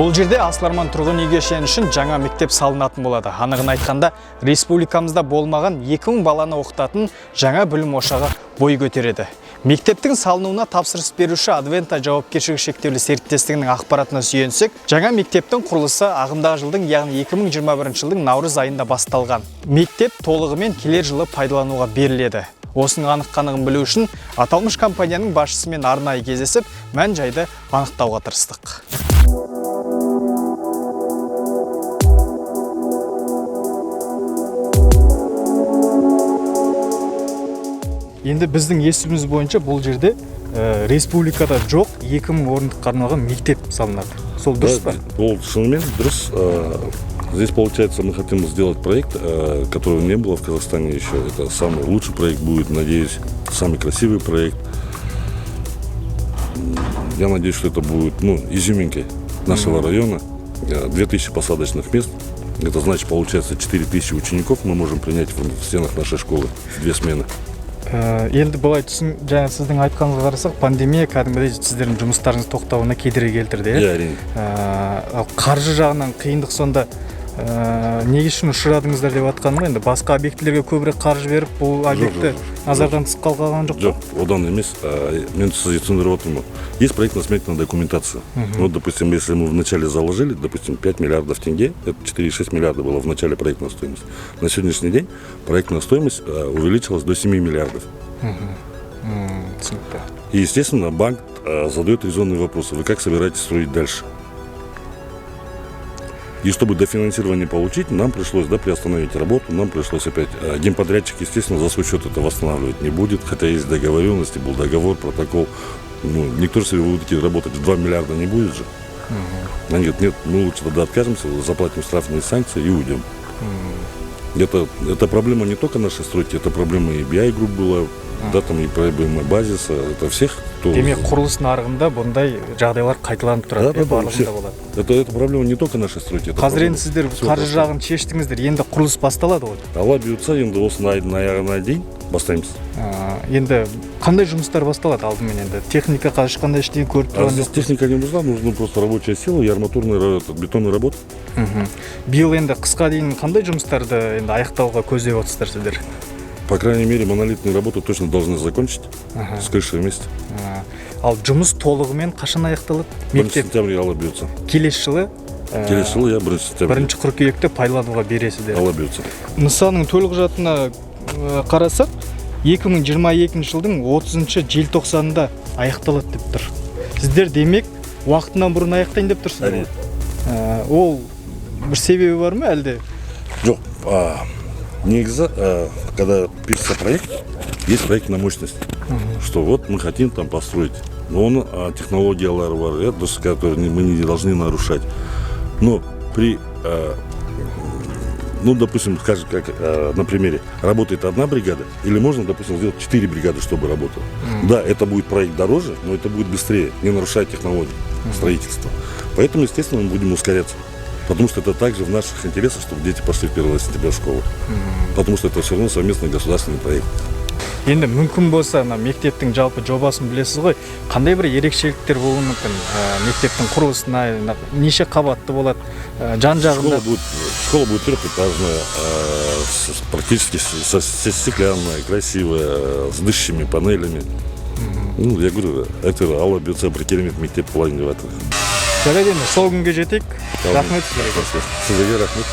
Бұл жерде Асыларман тұрғын үй кешені үшін жаңа мектеп салынатын болады. Анығын айтқанда, республикамызда болмаған 2000 баланы оқытатын жаңа білім ошағы бой көтереді. Мектептің салынуына тапсырыс беруші Адвента жауапкершілігі шектеулі серіктестігінің ақпаратына сүйенсек, жаңа мектептің құрылысы ағымдағы жылдың, яғни 2021 жылдың наурыз айында басталған. Мектеп толығымен келер жылы пайдалануға беріледі. Осының анық-қанығын білу үшін аталмыш компанияның басшысымен арнайы кездесіп, мән-жайды анықтауға тырыстық. Енді біздің естуіміз бойынша бұл жерде республикада жоқ 2000 орындыққа арналған мектеп салынады. Сол дұрыс па? Ол шынымен дұрыс. Здесь, получается, мы хотим сделать проект, которого не было в Казахстане еще. Это самый лучший проект будет, надеюсь, самый красивый проект. Я надеюсь, что это будет изюминкой нашего района. 2000 посадочных мест. Это значит, получается, 4000 учеников мы можем принять в стенах нашей школы в 2 смены. Енді былай жаңа сіздің айтқаныңызға қарасақ, пандемия кәдімгідей сіздердің жұмыстарыңыз тоқтауына кедергі келтірді, иә? Әрине. Қаржы жағынан қиындық сонда неге үшін ұшырадыңыздар деп атқаным, енді басқа объектілерге көбірек қаржы беріп, бұл объекті назардан тыс қалған жоқ? Жоқ, одан емес. Мен сізге түсіндіріп отырмын. Есть проектно-сметная документация. Вот, допустим, если мы вначале заложили, допустим, 5 миллиардов тенге, это 4,6 миллиарда было в начале проектная стоимость. На сегодняшний день проектная стоимость увеличилась до 7 миллиардов. И, естественно, банк задает резонные вопросы. Вы как собираетесь строить дальше? И чтобы дофинансирование получить, нам пришлось приостановить работу, нам пришлось опять. Генподрядчик, естественно, за свой счет это восстанавливать не будет, хотя есть договоренности, был договор, протокол. Никто же себе будете работать в 2 миллиарда не будет же. Они говорят, нет, мы лучше тогда откажемся, заплатим штрафные санкции и уйдем. Это проблема не только нашей стройки, это проблема и BI Group была, там и проблема базиса, это всех, кто... Демек, құрылыс нарығында бұндай жағдайлар қайталанып тұрады, барлығында болады. Это проблема не только нашей стройки. Қазір енді сіздер қаржы жағын шештіңіздер, енді құрылыс басталады ғой. Алла бұйыртса, енді осыны айдың аяғына дейін бастаймыз. Енді қандай жұмыстар басталады алдымен енді? Техника ешқандай ештеңе көріп тұрған жоқ? Техника не нужна, нужна просто рабочая сила и арматурный бетонный работа. Биыл енді қысқа дейін қандай жұмыстарды енді аяқтауға көздеп отырсыздар сіздер? По крайней мере, монолитные работы точно должны закончить с крышей вместе. Ал жұмыс толығымен қашан аяқталады? 1 сентябрь Алла бұйыртса. Келесі жылы? Келесі жылы, 1 сентябрь. 1 қыркүйекте пайдалануға бересіздер. Алла бұйыртса. Нысанның төлқұжатына қарасақ, 2022 жылдың 30 желтоқсанында аяқталады деп тұр. Сіздер демек уақытынан бұрын аяқтайын деп тұрсыздар. Ол бір себебі бар ма әлде? Жоқ. Негізі, когда пишется проект, есть проектная мощность, что вот мы хотим там построить. Но он технологиялар бар, которые мы не должны нарушать. Но при, допустим, скажем, как на примере, работает одна бригада, или можно, допустим, сделать 4 бригады, чтобы работало. Да, это будет проект дороже, но это будет быстрее, не нарушая технологии строительства. Поэтому, естественно, мы будем ускоряться. Потому что это также в наших интересах, чтобы дети пошли в 1 сентября в школу. Потому что это все равно совместный государственный проект. Енді мүмкін болса, мектептің жалпы жобасын білесіз ғой, қандай бір ерекшеліктер болуы мүмкін? Мектептің құрылысына неше қабатты болады? Жан-жағында? Школа будет трехэтажная, практически стеклянная, красивая, с дышащими панелями. Я говорю, это Алла бұйыртса бір керемет мектеп болайын деп жатыр. Жарайды, енді сол күнге жетейік. Рахмет сіздерге. Сіздерге рахмет.